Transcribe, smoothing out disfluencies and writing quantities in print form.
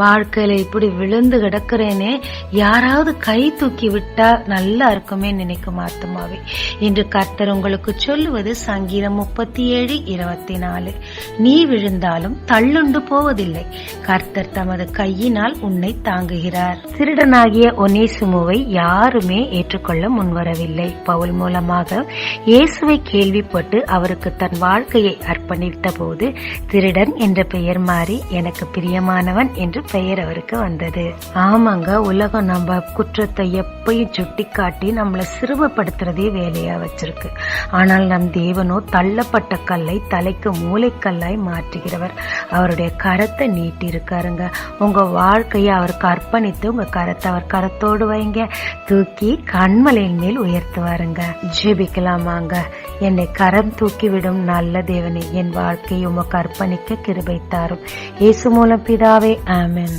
வாழ்க்கையில இப்படி விழுந்து கிடக்கிறேனே, யாராவது கை தூக்கி விட்டா நல்லா இருக்குமே நினைக்கும் ஆத்மாவே. இன்று கர்த்தர் உங்களுக்கு சொல்லுவது சங்கீதம் 37:24. நீ விழுந்தாலும் தள்ளுண்டு போவதில்லை, கர்த்தர் தமது கையினால் உன்னை தாங்குகிறார். திருடனாகிய ஒனேசிமுவை யாருமே ஏற்றுக்கொள்ள முன்வரவில்லை. பவுல் மூலமாக இயேசுவை கேள்விப்பட்டு அவருக்கு தன் வாழ்க்கையை அர்ப்பணித்த போது திருடன் என்ற பெயர் மாறி எனக்கு பிரியமானவன் என்று பெயர் அவருக்கு வந்தது. ஆமாங்க, உலகம் நம்ம குற்றத்தை எப்பயும் சுட்டி காட்டி நம்மளை சிறுமப்படுத்துறதே வேலையா வச்சிருக்கு. ஆனால் நம் தேவனோ தள்ளப்பட்ட கல்லை தலைக்கு மூளைக்கல்லாய் மாற்றுகிறவர். அவருடைய கரத்தை நீட்டி இருக்காருங்க. உங்க வாழ்க்கையை அவருக்கு அர்ப்பணித்து உங்க கரத்தை அவர் கரத்தோடு வைங்க, தூக்கி கண்மலையின் மேல் உயர்த்துவாருங்க. ஜெபிக்கலாமாங்க. என்னை கரம் தூக்கி விடும் நல்ல தேவனே, என் வாழ்க்கையை உமக்கு அர்ப்பணிக்க கிருபை தாரும். இயேசு மூலம் பிதாவே, ஆமென்.